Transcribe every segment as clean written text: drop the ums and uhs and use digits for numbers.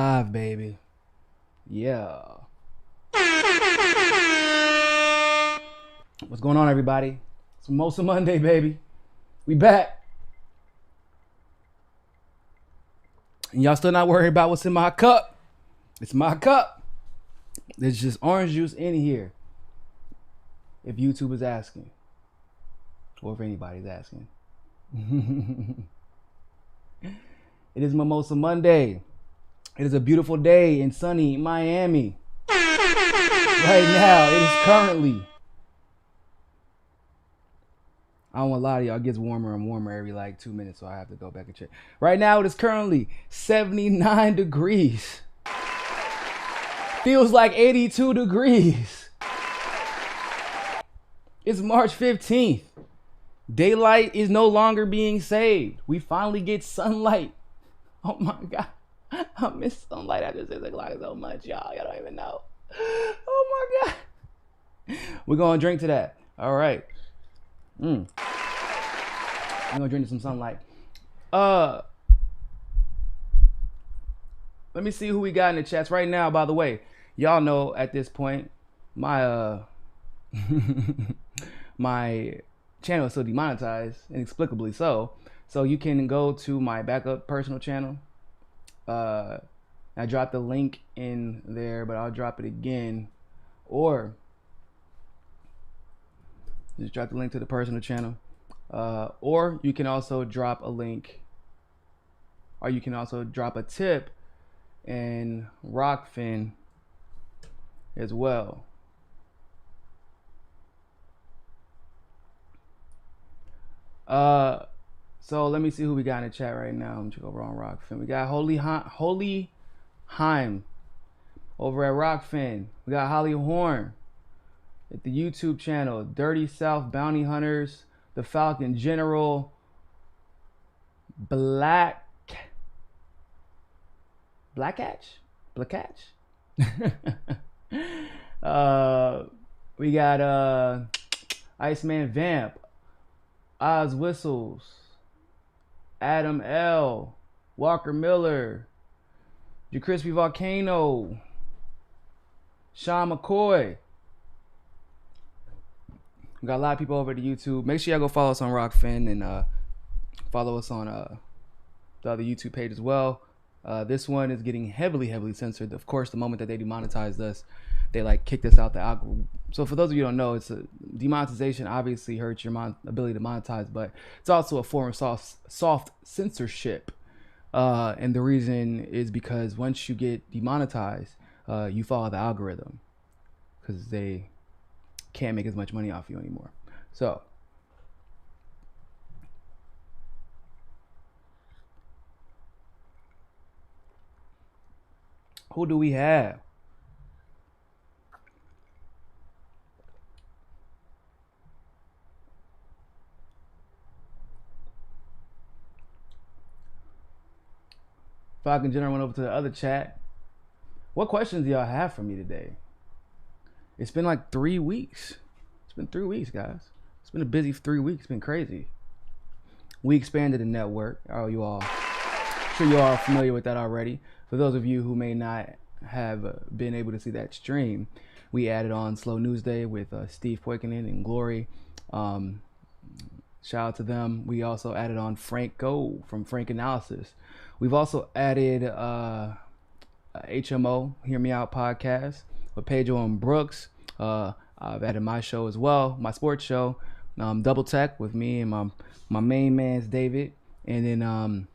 live, baby. Yeah. What's going on, everybody? It's Mimosa Monday, baby. We back. And y'all still not worried about what's in my cup. It's my cup. There's just orange juice in here. If YouTube is asking. Or if anybody's asking. It is Mimosa Monday. It is a beautiful day in sunny Miami. Right now, it is currently, I don't want to lie to y'all, it gets warmer and warmer every like 2 minutes, so I have to go back and check. Right now, it is currently 79 degrees. Feels like 82 degrees. It's March 15th. Daylight is no longer being saved. We finally get sunlight. Oh my God. I miss sunlight after 6 o'clock so much, y'all. Y'all don't even know. Oh my God. We're going to drink to that. All right. We're going to drink to some sunlight. Let me see who we got in the chats right now. By the way, y'all know at this point, my my channel is still demonetized, inexplicably so. So you can go to my backup personal channel. I dropped the link in there, but I'll drop it again. Or just drop the link to the personal channel. Or you can also drop a link, or you can also drop a tip in Rockfin as well. So let me see who we got in the chat right now. Let me check over on Rockfin. We got Holy Heim over at Rockfin. We got Holly Horn at the YouTube channel. Dirty South Bounty Hunters, the Falcon General, Blackhatch. We got Iceman Vamp, Oz Whistles, Adam L, Walker Miller, JaCrispy Volcano, Sean McCoy. We got a lot of people over to YouTube. Make sure y'all go follow us on Rockfin and follow us on the other YouTube page as well. This one is getting heavily censored. Of course, the moment that they demonetized us, they like kicked us out the algorithm. So for those of you who don't know, it's a demonetization obviously hurts your ability to monetize, but it's also a form of soft censorship. And the reason is because once you get demonetized, you follow the algorithm because they can't make as much money off you anymore. So who do we have? Falcon General went over to the other chat. What questions do y'all have for me today? It's been like 3 weeks. It's been 3 weeks, guys. It's been a busy 3 weeks. It's been crazy. We expanded the network. I'm sure you all are familiar with that already. For those of you who may not have been able to see that stream, we added on Slow News Day with Steve Poikonen and Glory. Shout out to them. We also added on Frank Go from Frank Analysis. We've also added HMO, Hear Me Out podcast with Pedro and Brooks. I've added my show as well, my sports show, Double Tech with me and my main man's David. And then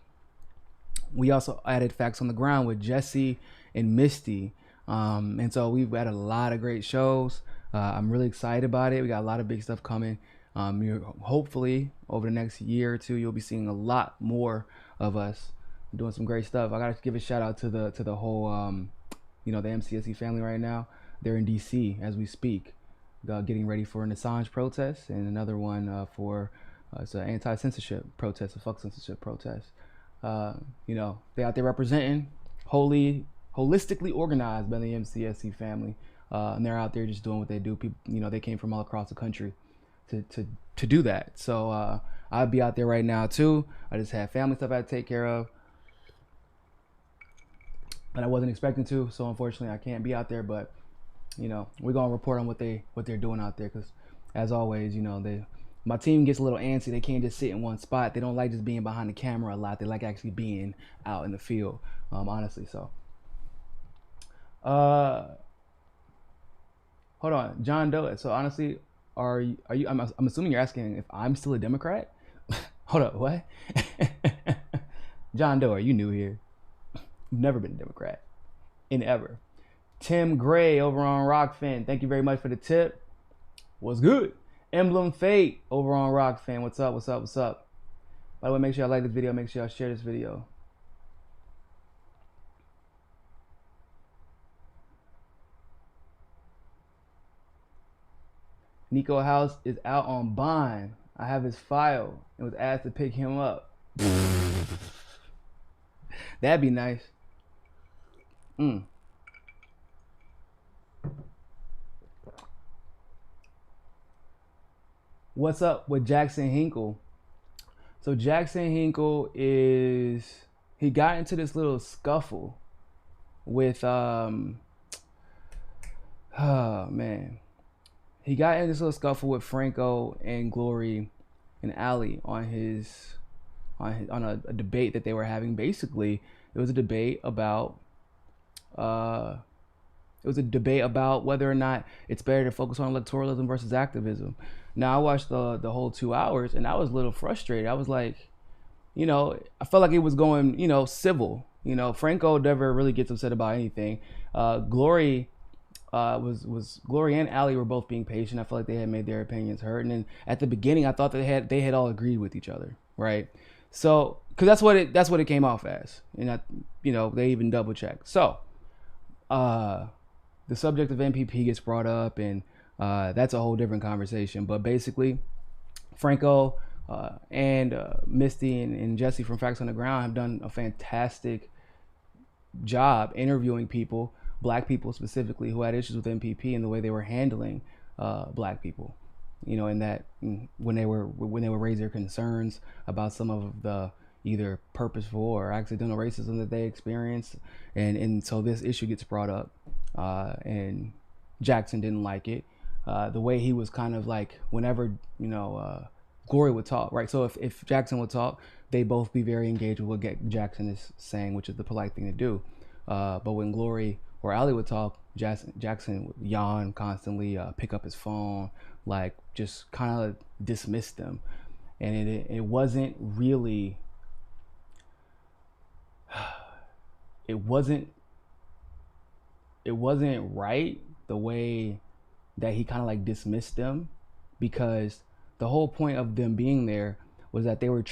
we also added Facts on the Ground with Jesse and Misty. And so we've added a lot of great shows. I'm really excited about it. We got a lot of big stuff coming. Hopefully over the next year or two, you'll be seeing a lot more of us doing some great stuff. I gotta give a shout out to the whole the MCSC family right now. They're in DC as we speak, getting ready for an Assange protest and another one for it's an anti-censorship protest, a fuck censorship protest. They out there representing, holistically organized by the MCSC family, and they're out there just doing what they do. People, they came from all across the country to do that. So I'll be out there right now too. I just have family stuff I had to take care of. and I wasn't expecting to. So unfortunately, I can't be out there. But we're gonna report on what they're doing out there, because as always, my team gets a little antsy. They can't just sit in one spot. They don't like just being behind the camera a lot. They like actually being out in the field, honestly. So, hold on, John Doe. So honestly, are you? I'm assuming you're asking if I'm still a Democrat. Hold up, what? John Doe, are you new here? You've never been a Democrat in ever. Tim Gray over on Rockfin, thank you very much for the tip. What's good? Emblem Fate over on Rockfin, what's up, what's up, what's up? By the way, make sure y'all like this video, make sure y'all share this video. Niko House is out on bond. I have his file and was asked to pick him up. That'd be nice. What's up with Jackson Hinkle? So Jackson Hinkle he got into this little scuffle with he got into this little scuffle with Franco and Glory and Ali on a debate that they were having. Basically, it was a debate about whether or not it's better to focus on electoralism versus activism. Now, I watched the whole 2 hours, and I was a little frustrated. I was like, I felt like it was going, civil. Franco never really gets upset about anything. Glory Glory and Ali were both being patient. I felt like they had made their opinions heard. And then at the beginning, I thought they had all agreed with each other, right? So, because that's what it came off as, and they even double checked. So, the subject of MPP gets brought up, and that's a whole different conversation. But basically, Franco and Misty and Jesse from Facts on the Ground have done a fantastic job interviewing people, black people specifically, who had issues with MPP and the way they were handling black people. And that when they would raise their concerns about some of the either purposeful or accidental racism that they experienced, and so this issue gets brought up, and Jackson didn't like it. The way he was kind of like, whenever Glory would talk, right? So if Jackson would talk, they both be very engaged with what Jackson is saying, which is the polite thing to do. But when Glory or Ali would talk, Jackson would yawn constantly, pick up his phone, like just kind of dismiss them. And it wasn't really, it wasn't right the way that he kind of like dismissed them, because the whole point of them being there was that they were,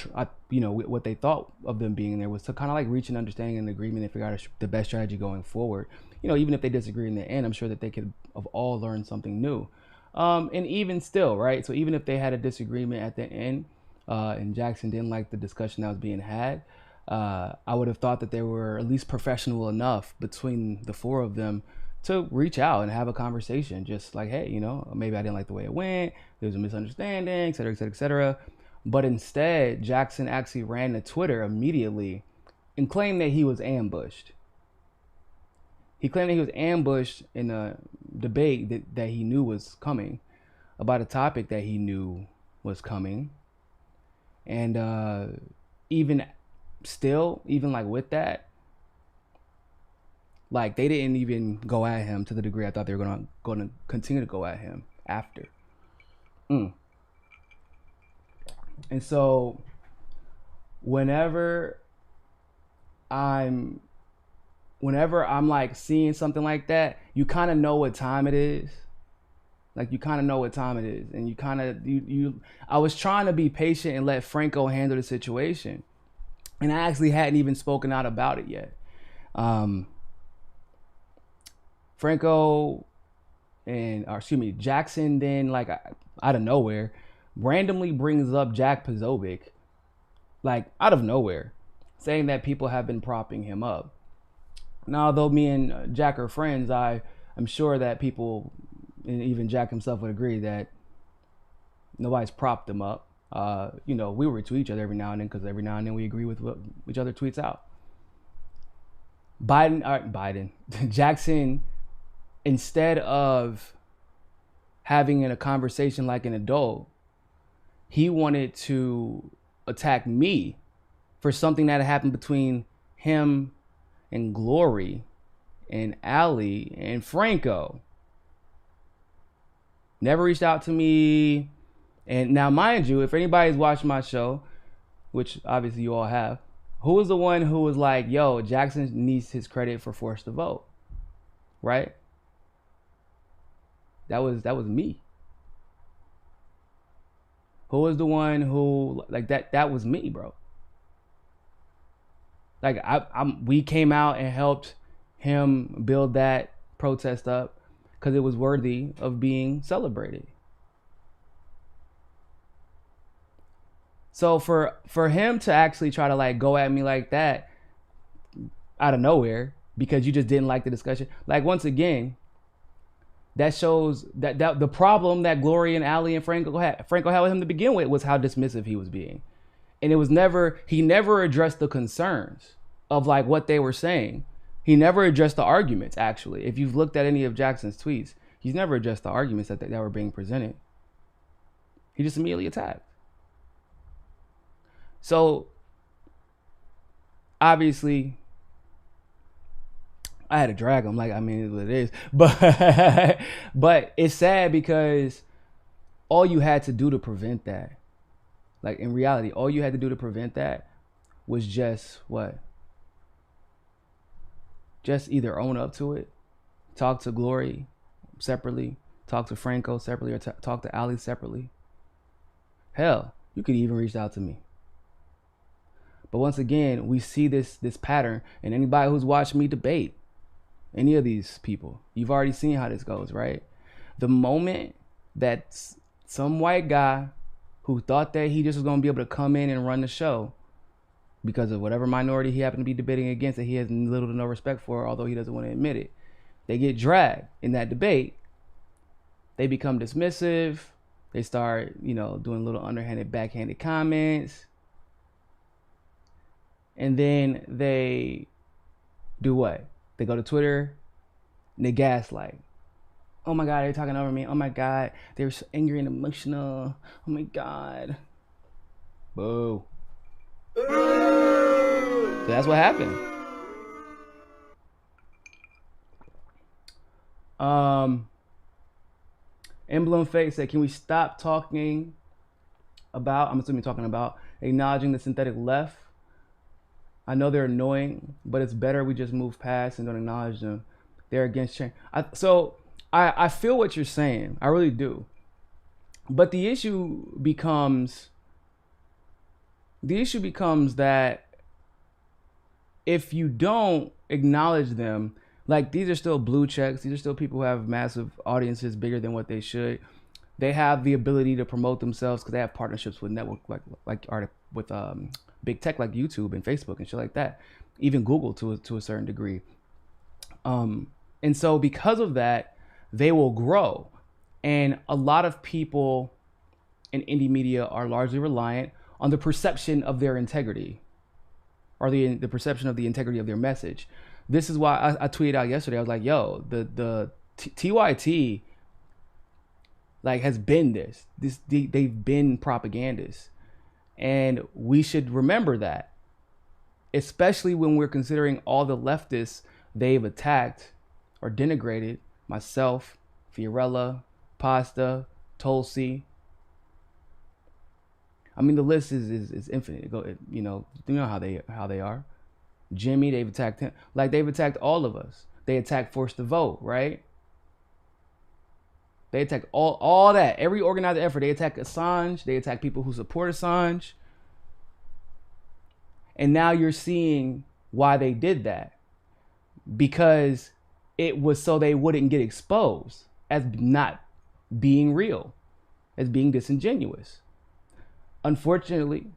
what they thought of them being there was to kind of like reach an understanding and agreement and figure out the best strategy going forward. Even if they disagree in the end, I'm sure that they could have all learned something new. And even still, right? So even if they had a disagreement at the end, and Jackson didn't like the discussion that was being had, I would have thought that they were at least professional enough between the four of them to reach out and have a conversation, just like, hey, maybe I didn't like the way it went, there was a misunderstanding, et cetera, et cetera, et cetera. But instead, Jackson actually ran to Twitter immediately and claimed that he was ambushed. He claimed that he was ambushed in a debate that he knew was coming, about a topic that he knew was coming. And even like with that, like they didn't even go at him to the degree I thought they were gonna continue to go at him after. And so whenever I'm like seeing something like that, you kind of know what time it is. Like you kind of know what time it is, and you kind of I was trying to be patient and let Franco handle the situation, and I actually hadn't even spoken out about it yet. Jackson then, like, out of nowhere, randomly brings up Jack Pozovic, like out of nowhere, saying that people have been propping him up. Now, although me and Jack are friends, I'm sure that people, and even Jack himself, would agree that nobody's propped him up. We retweet each other every now and then, because every now and then we agree with what each other tweets out. Biden, Jackson, instead of having a conversation like an adult, he wanted to attack me for something that happened between him and Glory and Ali and Franco. Never reached out to me. And now, mind you, if anybody's watched my show, which obviously you all have, who was the one who was like, yo, Jackson needs his credit for Force the Vote, right? That was me. Who was the one who, like, that was me, bro. Like, we came out and helped him build that protest up because it was worthy of being celebrated. So for him to actually try to like go at me like that out of nowhere because you just didn't like the discussion, like, once again, that shows that the problem that Glory and Ali and Franco had with him to begin with was how dismissive he was being. And he never addressed the concerns of like what they were saying. He never addressed the arguments, actually. If you've looked at any of Jackson's tweets, he's never addressed the arguments that were being presented. He just immediately attacked. So, obviously, I had to drag him. Like, I mean, it's what it is. But it's sad because all you had to do to prevent that, like, in reality, all you had to do to prevent that was just what? Just either own up to it, talk to Glory separately, talk to Franco separately, or talk to Ali separately. Hell, you could even reach out to me. But once again, we see this pattern, and anybody who's watched me debate any of these people, you've already seen how this goes, right? The moment that some white guy who thought that he just was going to be able to come in and run the show because of whatever minority he happened to be debating against that he has little to no respect for, although he doesn't want to admit it, they get dragged in that debate. They become dismissive. They start, doing little underhanded, backhanded comments. And then they do what? They go to Twitter and they gaslight. Oh my God, they're talking over me. Oh my God, they're so angry and emotional. Oh my God. Boo. So that's what happened. Emblem Fate said, can we stop talking about, I'm assuming talking about, acknowledging the synthetic left? I know they're annoying, but it's better we just move past and don't acknowledge them. They're against change. So I feel what you're saying. I really do. But the issue becomes that if you don't acknowledge them, like, these are still blue checks. These are still people who have massive audiences, bigger than what they should. They have the ability to promote themselves because they have partnerships with network with big tech like YouTube and Facebook and shit like that, even Google to a certain degree. And so because of that, they will grow. And a lot of people in indie media are largely reliant on the perception of their integrity, or the perception of the integrity of their message. This is why I tweeted out yesterday. I was like, yo, the TYT like has been this. They've been propagandists. And we should remember that, especially when we're considering all the leftists they've attacked or denigrated, myself, Fiorella, Pasta, Tulsi. I mean, the list is infinite. You know how they are. Jimmy, they've attacked him. Like, they've attacked all of us. They attacked Force the Vote, right? They attack all that. Every organized effort. They attack Assange. They attack people who support Assange. And now you're seeing why they did that. Because it was so they wouldn't get exposed as not being real, as being disingenuous. Unfortunately,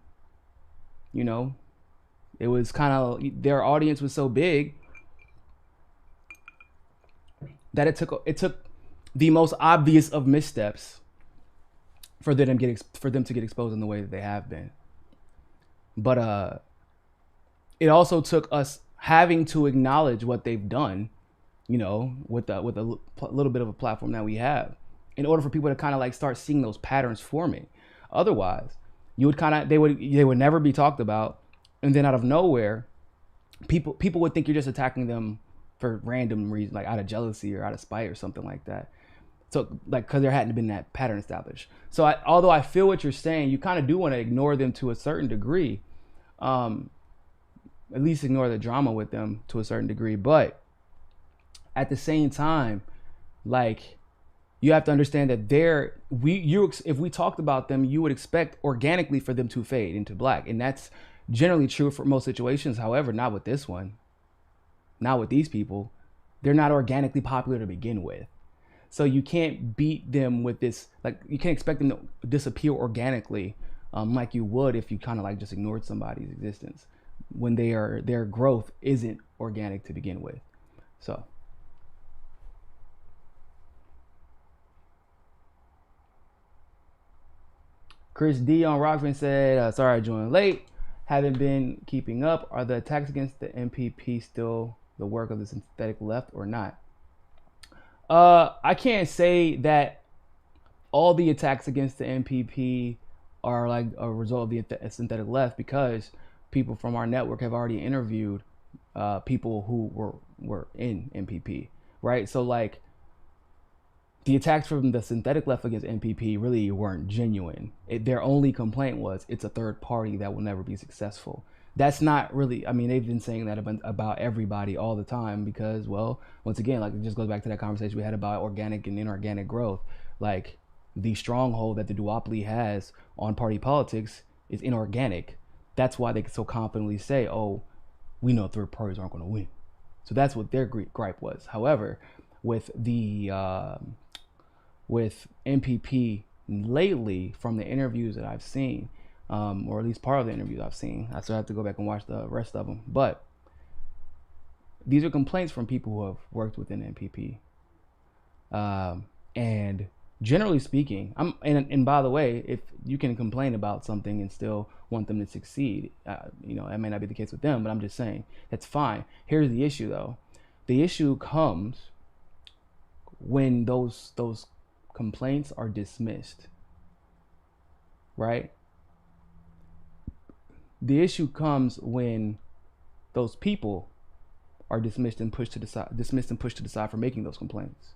it was kind of, their audience was so big that it took the most obvious of missteps for them to get exposed in the way that they have been. But it also took us having to acknowledge what they've done, you know, with a little bit of a platform that we have, in order for people to kind of like start seeing those patterns forming. Otherwise, you would kind of they would never be talked about, and then out of nowhere, people would think you're just attacking them for random reasons, like out of jealousy or out of spite or something like that. So like, because there hadn't been that pattern established. So although I feel what you're saying, you kind of do want to ignore them to a certain degree, at least ignore the drama with them to a certain degree. But at the same time, like, you have to understand that if we talked about them, you would expect organically for them to fade into black, and that's generally true for most situations. However, not with this one, not with these people. They're not organically popular to begin with, so you can't beat them with this. Like, you can't expect them to disappear organically, like you would if you kind of like just ignored somebody's existence when their growth isn't organic to begin with. So. Chris D on Rockman said, sorry I joined late. Haven't been keeping up. Are the attacks against the MPP still the work of the synthetic left or not? I can't say that all the attacks against the MPP are like a result of the synthetic left, because people from our network have already interviewed people who were in MPP, right? So like, the attacks from the synthetic left against MPP really weren't genuine. Their only complaint was it's a third party that will never be successful. That's not really, I mean, they've been saying that about everybody all the time because, well, once again, like, it just goes back to that conversation we had about organic and inorganic growth. Like, the stronghold that the duopoly has on party politics is inorganic. That's why they can so confidently say, oh, we know third parties aren't going to win. So that's what their gripe was. However, with MPP lately, from the interviews that I've seen, or at least part of the interviews I've seen, I still have to go back and watch the rest of them, but these are complaints from people who have worked within MPP, and generally speaking, and by the way, if you can complain about something and still want them to succeed, you know, that may not be the case with them, but I'm just saying that's fine. Here's the issue though. The issue comes when those complaints are dismissed, right? The issue comes when those people are dismissed and pushed to the side for making those complaints.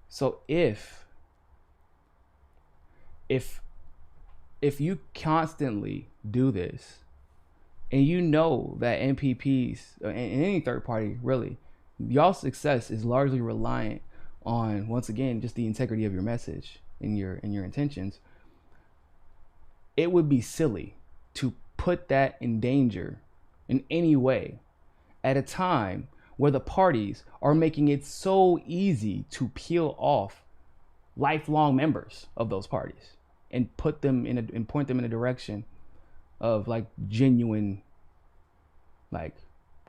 So if you constantly do this, and you know that MPPs and any third party really, y'all's success is largely reliant on, once again, just the integrity of your message and your intentions, it would be silly to put that in danger in any way at a time where the parties are making it so easy to peel off lifelong members of those parties and put them in and point them in a direction of like genuine like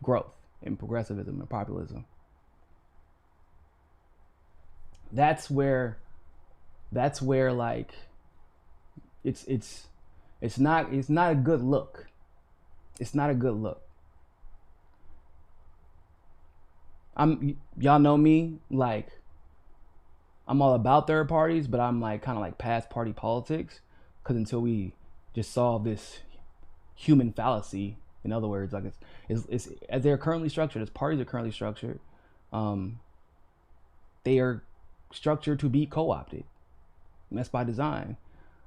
growth and progressivism and populism. That's where like it's not a good look. It's not a good look. Y'all know me, like, I'm all about third parties, but I'm like kind of like past party politics, because until we just solve this human fallacy, in other words, like it's as they're currently structured, as parties are currently structured, they are structured to be co-opted, and that's by design.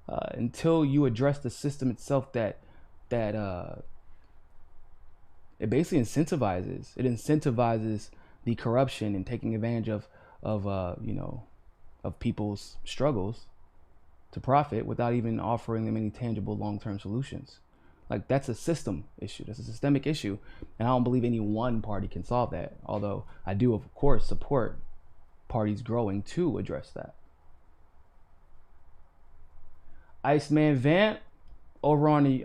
Until you address the system itself that it basically incentivizes the corruption and taking advantage of people's struggles to profit without even offering them any tangible long-term solutions. Like, that's a system issue. That's a systemic issue. And I don't believe any one party can solve that. Although I do, of course, support parties growing to address that. Iceman Vamp over on the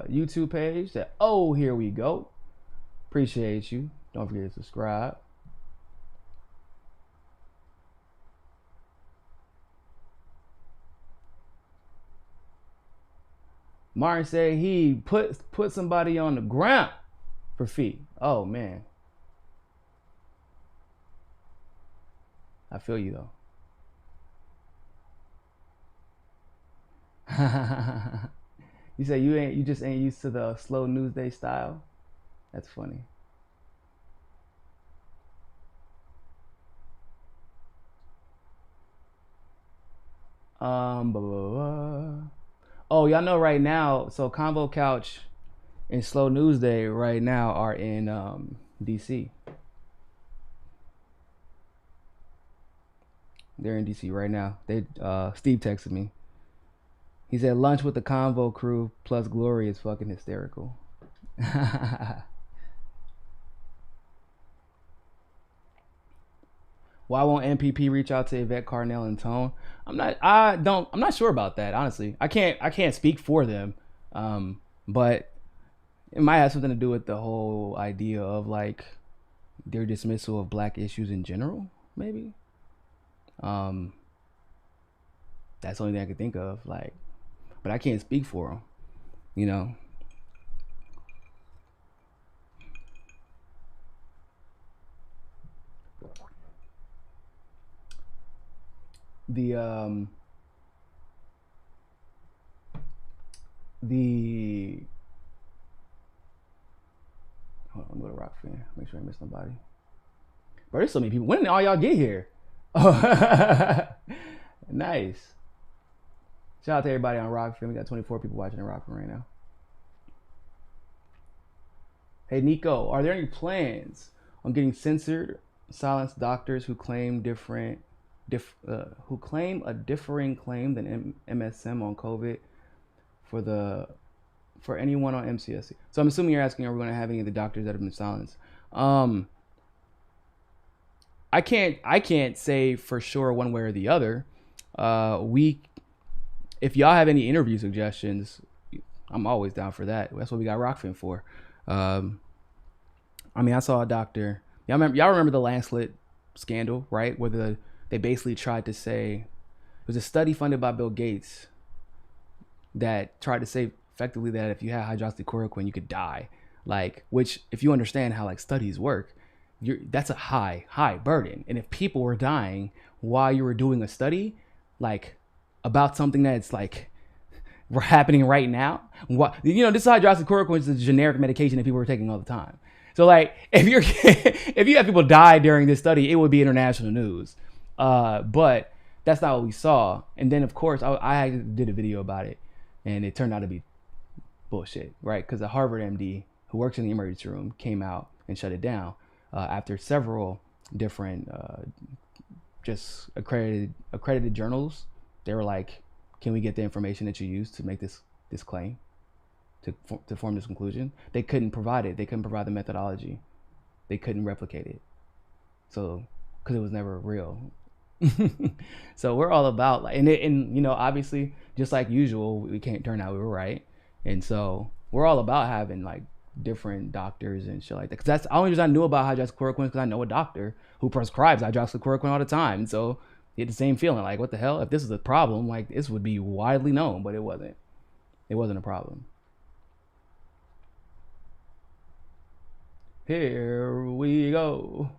YouTube page said, oh, here we go. Appreciate you. Don't forget to subscribe. Martin said he put somebody on the ground for fee. Oh man, I feel you though. You say you just ain't used to the slow news day style. That's funny. Blah, blah, blah. Oh, y'all know right now. So Convo Couch and Slow News Day right now are in DC. They're in DC right now. They Steve texted me. He said lunch with the Convo crew plus Glory is fucking hysterical. Why won't MPP reach out to Yvette Carnell and Tone? I'm not sure about that, honestly. I can't speak for them. But it might have something to do with the whole idea of like their dismissal of black issues in general, maybe. That's the only thing I could think of, like, but I can't speak for them, you know. The hold on, I'm going to rock fan. Make sure I miss nobody. Bro, there's so many people. When did all y'all get here? Oh, nice. Shout out to everybody on Rockfin. We got 24 people watching on Rockfin right now. Hey Niko, are there any plans on getting censored, silenced doctors who claim who claim a differing claim than MSM on COVID for anyone on MCSC? So I'm assuming you're asking, are we going to have any of the doctors that have been silenced? I can't say for sure one way or the other. If y'all have any interview suggestions, I'm always down for that. That's what we got Rockfin for. I mean, I saw a doctor. Y'all remember the Lancet scandal, right? Where they basically tried to say it was a study funded by Bill Gates that tried to say effectively that if you had hydroxychloroquine, you could die. Like, which if you understand how like studies work, that's a high burden. And if people were dying while you were doing a study, like about something that's like happening right now, this is hydroxychloroquine is a generic medication that people are taking all the time. So like if you have people die during this study, it would be international news. But that's not what we saw. And then of course I did a video about it, and it turned out to be bullshit, right? Because a Harvard MD who works in the emergency room came out and shut it down after several different just accredited journals. They were like, can we get the information that you used to make this claim, to form this conclusion? They couldn't provide it. They couldn't provide the methodology. They couldn't replicate it. So, because it was never real. So we're all about like, and obviously, just like usual, we can't turn out we were right. And so we're all about having like different doctors and shit like that. Because that's the only reason I knew about hydroxychloroquine, because I know a doctor who prescribes hydroxychloroquine all the time. And so you had the same feeling, like, what the hell? If this is a problem, like this would be widely known, but it wasn't. It wasn't a problem. Here we go.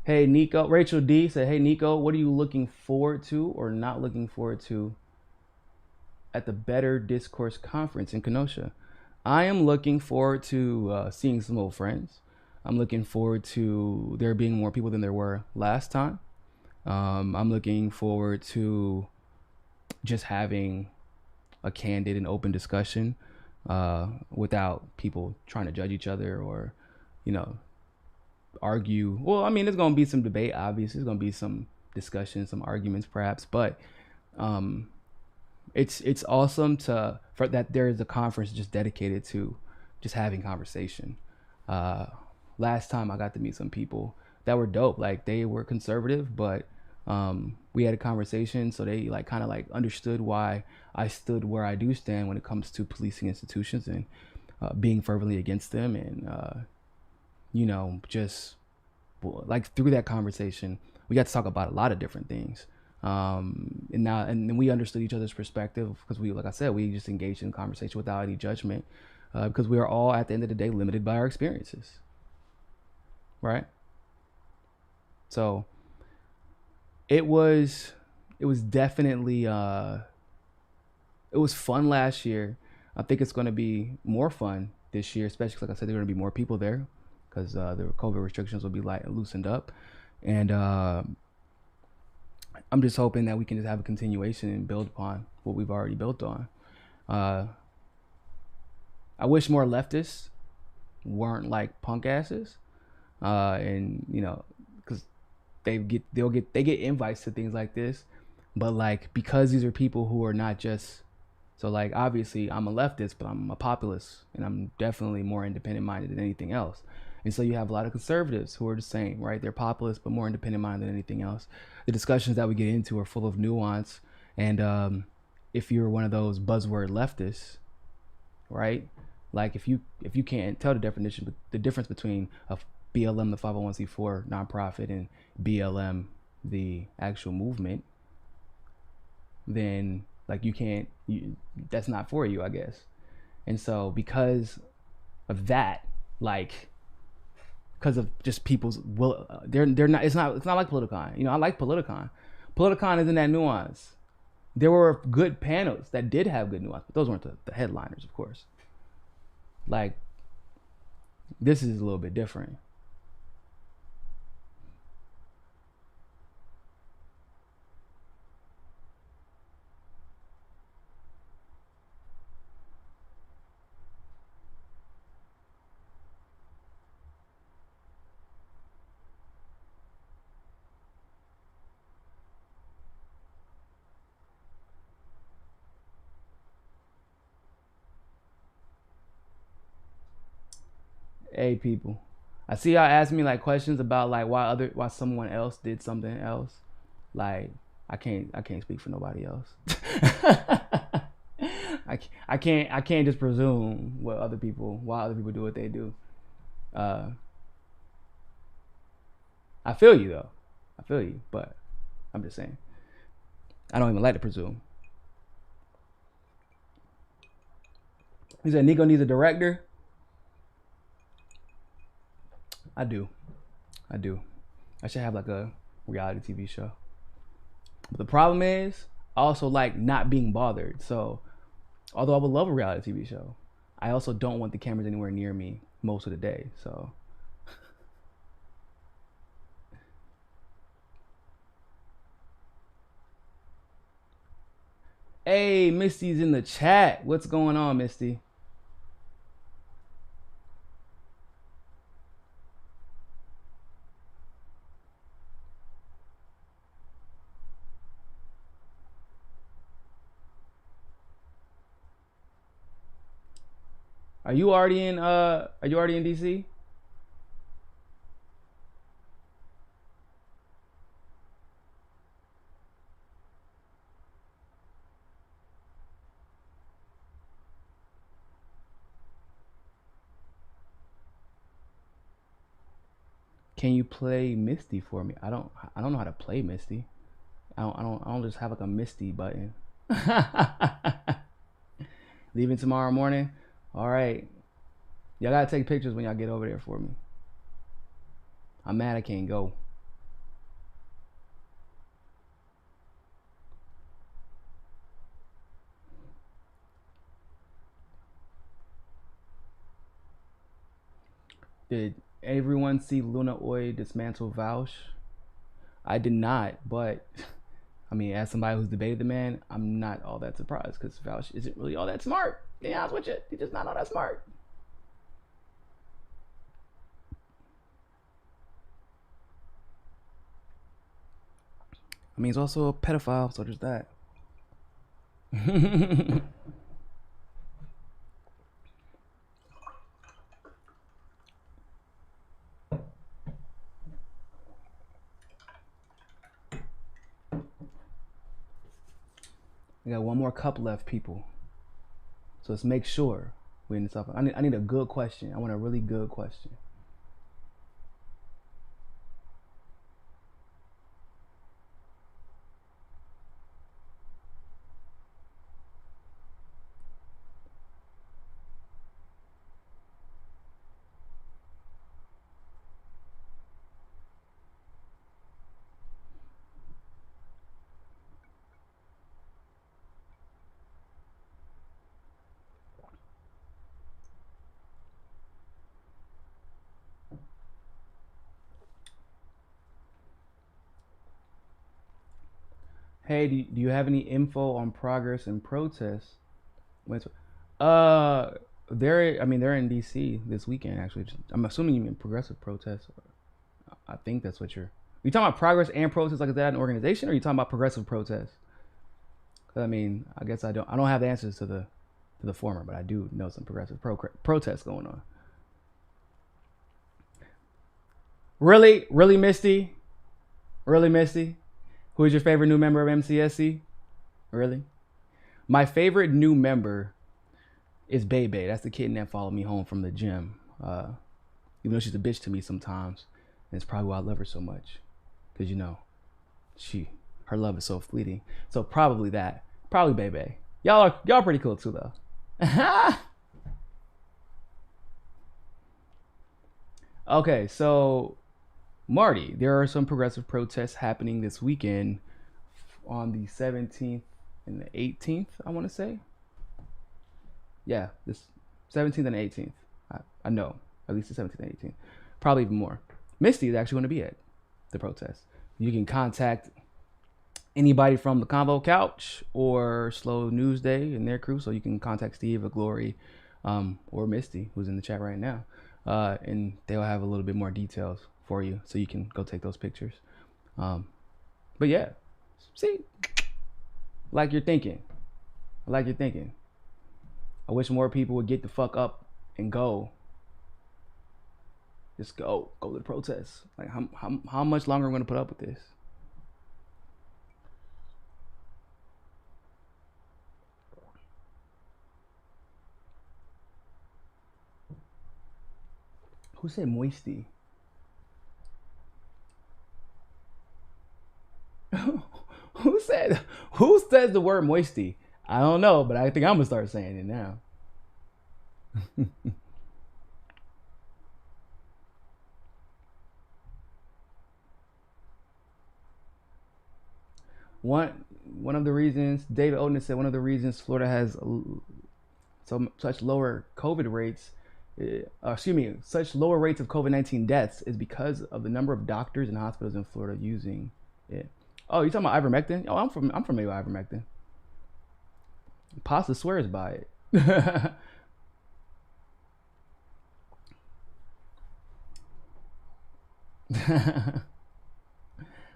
Hey Niko, Rachel D said, hey Niko, what are you looking forward to or not looking forward to at the Better Discourse Conference in Kenosha? I am looking forward to seeing some old friends. I'm looking forward to there being more people than there were last time. I'm looking forward to just having a candid and open discussion without people trying to judge each other or, argue. Well, I mean, there's going to be some debate, obviously. There's going to be some discussion, some arguments perhaps, but it's awesome for that there is a conference just dedicated to just having conversation. Last time I got to meet some people that were dope. Like, they were conservative, but we had a conversation, so they like kind of like understood why I stood where I do stand when it comes to policing institutions and being fervently against them. And just like through that conversation, we got to talk about a lot of different things. And we understood each other's perspective because we, like I said, we just engaged in conversation without any judgment, because we are all at the end of the day limited by our experiences, right? So it was definitely it was fun last year. I think it's going to be more fun this year, especially like I said, there are going to be more people there because the COVID restrictions will be loosened up, and I'm just hoping that we can just have a continuation and build upon what we've already built on. I wish more leftists weren't like punk asses, and because they get invites to things like this, but like because these are people who are not just so like obviously I'm a leftist, but I'm a populist, and I'm definitely more independent minded than anything else. And so you have a lot of conservatives who are the same, right? They're populist, but more independent minded than anything else. The discussions that we get into are full of nuance, and if you're one of those buzzword leftists, right? Like if you can't tell the difference between a BLM, the 501c4 nonprofit, and BLM, the actual movement, then like that's not for you, I guess. And so because of that, like because of just people's will, they're not. It's not like Politicon. I like Politicon. Politicon isn't that nuance. There were good panels that did have good nuance, but those weren't the headliners, of course. Like this is a little bit different. Hey people, I see y'all ask me like questions about like why someone else did something else. Like I can't speak for nobody else. I can't just presume why other people do what they do. Uh, I feel you though. I feel you, but I'm just saying. I don't even like to presume. He said Niko needs a director. I do. I should have like a reality TV show. But the problem is, I also like not being bothered. So, although I would love a reality TV show, I also don't want the cameras anywhere near me most of the day. So, hey, Misty's in the chat. What's going on, Misty? Are you already in DC? Can you play Misty for me? I don't know how to play Misty. I don't just have like a Misty button. Leaving tomorrow morning. All right. Y'all gotta take pictures when y'all get over there for me. I'm mad I can't go. Did everyone see Luna Oi dismantle Vaush? I did not, but I mean, as somebody who's debated the man, I'm not all that surprised because Vaush isn't really all that smart. To be honest with you, he's just not all that smart. I mean, he's also a pedophile, so there's that. We got one more cup left, people. So let's make sure we end this up. I need a good question. I want a really good question. Hey, do you have any info on progress and protests? Uh, they're in DC this weekend. Actually, I'm assuming you mean progressive protests. I think that's what you talking about progress and protests like that an organization, or are you talking about progressive protests? 'Cause, I mean, I guess I don't have the answers to the former, but I do know some progressive protests going on. Really, Misty, really, Misty. Who is your favorite new member of MCSC? Really, my favorite new member is Bebe. That's the kitten that followed me home from the gym. Even though she's a bitch to me sometimes, and it's probably why I love her so much, because her love is so fleeting. So probably Bebe. Y'all pretty cool too though. Okay, so Marty, there are some progressive protests happening this weekend on the 17th and the 18th, I want to say. Yeah, this 17th and 18th. I know, at least the 17th and 18th. Probably even more. Misty is actually going to be at the protest. You can contact anybody from the Convo Couch or Slow News Day and their crew. So you can contact Steve or Glory or Misty, who's in the chat right now. And they'll have a little bit more details for you so you can go take those pictures. But yeah, see, like you're thinking. I wish more people would get the fuck up and go. Just go to the protests. Like how much longer are we gonna put up with this? Who said moisty? Who says the word moisty? I don't know, but I think I'm gonna start saying it now. One of the reasons David Odin said one of the reasons Florida has such lower COVID rates, such lower rates of COVID-19 deaths is because of the number of doctors and hospitals in Florida using it. Oh, you talking about ivermectin? Oh, I'm familiar with ivermectin. Pasta swears by it.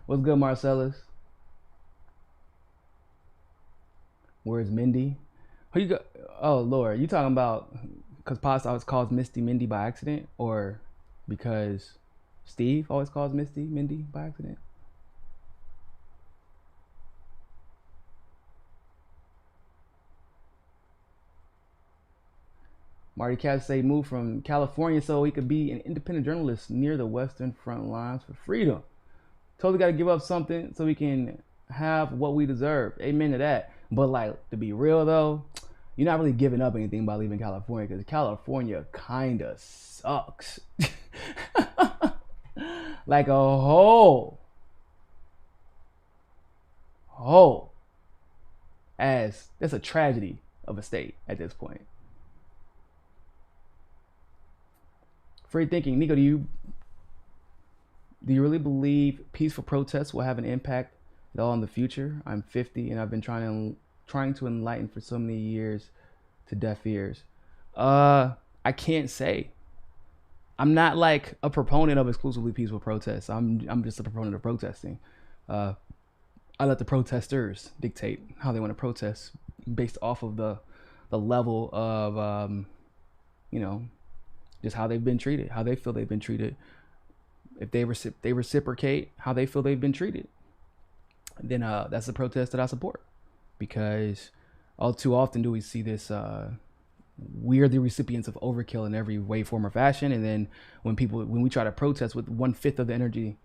What's good, Marcellus? Where's Mindy? Who you got? Oh Lord, you talking about because Pasta always calls Misty Mindy by accident, or because Steve always calls Misty Mindy by accident? Marty Cash say moved from California so he could be an independent journalist near the Western front lines for freedom. Totally got to give up something so we can have what we deserve. Amen to that. But like, to be real though, you're not really giving up anything by leaving California, because California kinda sucks. Like a whole as that's a tragedy of a state at this point. Free thinking, Niko, do you really believe peaceful protests will have an impact at all in the future? I'm 50 and I've been trying to enlighten for so many years to deaf ears. I can't say. I'm not like a proponent of exclusively peaceful protests. I'm just a proponent of protesting. I let the protesters dictate how they want to protest based off of the level of just how they've been treated, how they feel they've been treated. If they reciprocate how they feel they've been treated, then that's the protest that I support. Because all too often do we see this, we're the recipients of overkill in every way, form, or fashion. And then when we try to protest with 1/5 of the energy,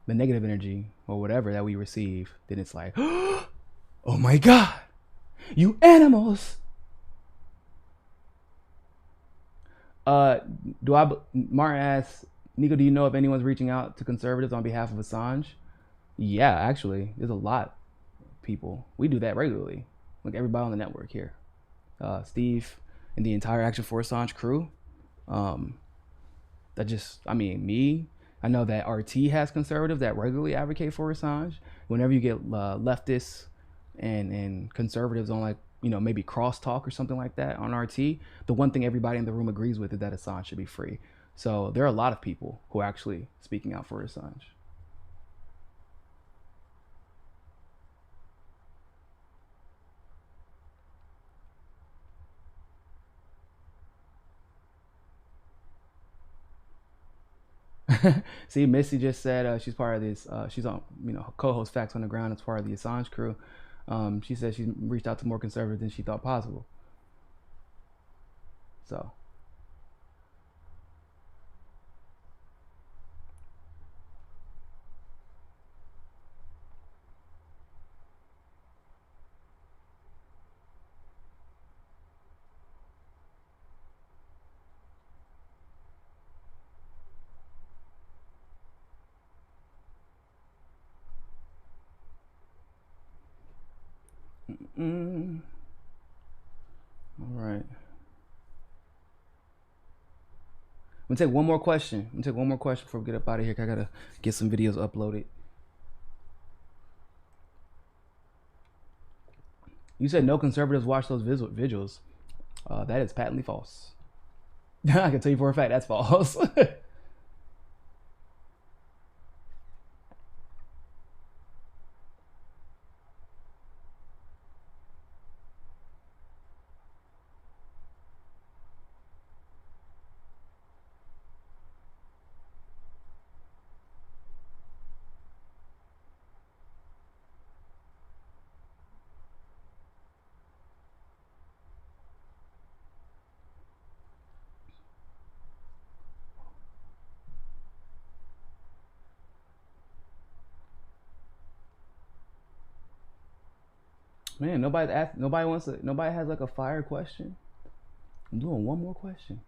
the negative energy or whatever that we receive, then it's like, oh my God, you animals. Martin asks, Niko, do you know if anyone's reaching out to conservatives on behalf of Assange? Yeah, actually, there's a lot of people. We do that regularly. Like everybody on the network here. Steve and the entire Action for Assange crew. Me. I know that RT has conservatives that regularly advocate for Assange. Whenever you get leftists and conservatives on, like, maybe crosstalk or something like that on RT, the one thing everybody in the room agrees with is that Assange should be free. So there are a lot of people who are actually speaking out for Assange. See, Missy just said she's part of this. She's on, co-host Facts on the Ground as part of the Assange crew. She said she reached out to more conservatives than she thought possible. So. All right. I'm gonna take one more question. Before we get up out of here. 'Cause I gotta get some videos uploaded. You said no conservatives watch those vigils. That is patently false. I can tell you for a fact that's false. Man, nobody asked. Nobody has like a fire question. I'm doing one more question.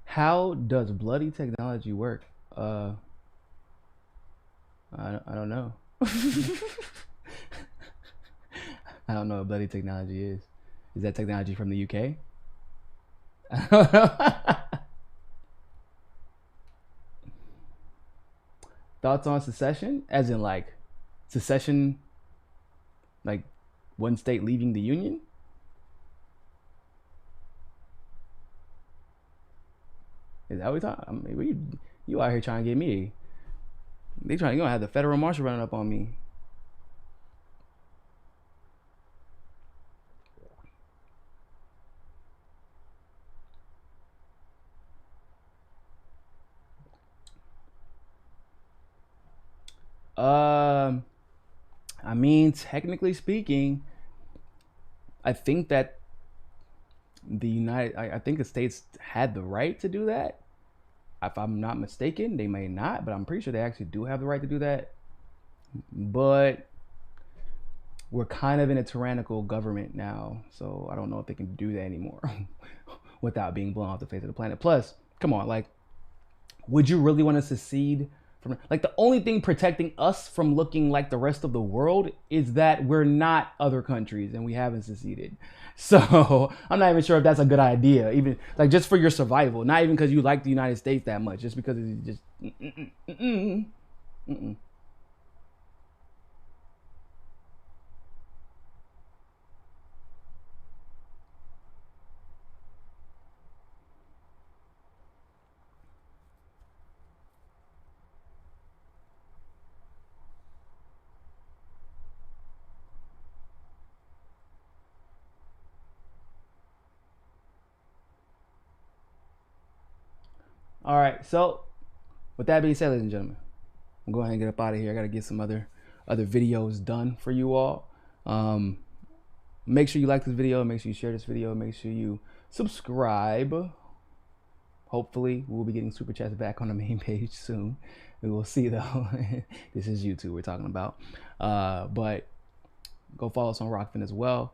How does bloody technology work? I don't know. I don't know what bloody technology is. Is that technology from the UK? I don't know. Thoughts on secession? As in, like, secession, like one state leaving the union? Is that what we talking? I mean, you out here trying to get me? You gonna have the federal marshal running up on me? Um, I mean, technically speaking, I think that I think the states had the right to do that. If I'm not mistaken, they may not, but I'm pretty sure they actually do have the right to do that. But we're kind of in a tyrannical government now, so I don't know if they can do that anymore without being blown off the face of the planet. Plus, come on, like, would you really want to secede from, like, the only thing protecting us from looking like the rest of the world is that we're not other countries and we haven't seceded. So I'm not even sure if that's a good idea, even like just for your survival, not even because you like the United States that much, just because it's just All right, so with that being said, ladies and gentlemen, I'm going to get up out of here. I got to get some other videos done for you all. Make sure you like this video. Make sure you share this video. Make sure you subscribe. Hopefully, we'll be getting super chats back on the main page soon. We will see though. This is YouTube we're talking about. But go follow us on Rockfin as well.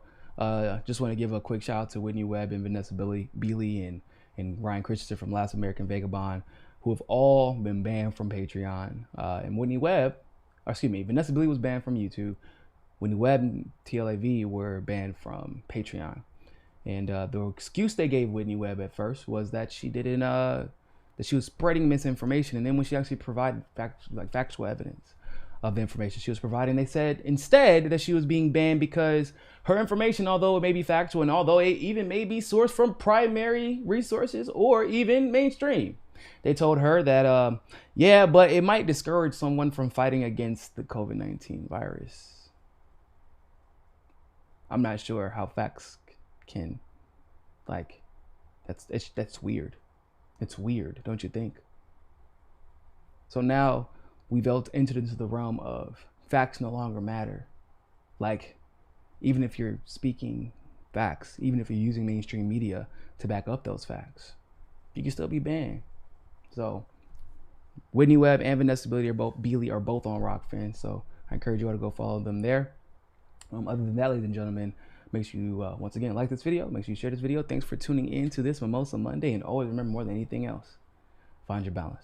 Just want to give a quick shout out to Whitney Webb and Vanessa Beeley and Ryan Christensen from Last American Vagabond, who have all been banned from Patreon. And Vanessa Beeley was banned from YouTube. Whitney Webb and TLAV were banned from Patreon. And the excuse they gave Whitney Webb at first was that she didn't, that she was spreading misinformation. And then when she actually provided factual evidence of the information she was providing, they said instead that she was being banned because her information, although it may be factual and although it even may be sourced from primary resources or even mainstream, they told her that, yeah, but it might discourage someone from fighting against the COVID-19 virus. I'm not sure how facts can, like, that's weird. It's weird, don't you think? So now we've entered into the realm of facts no longer matter. Like, even if you're speaking facts, even if you're using mainstream media to back up those facts, you can still be banned. So Whitney Webb and Vanessa Beeley are both on Rockfin, so I encourage you all to go follow them there. Other than that, ladies and gentlemen, make sure you once again like this video, make sure you share this video. Thanks for tuning in to this Mimosa Monday, and always remember, more than anything else, find your balance.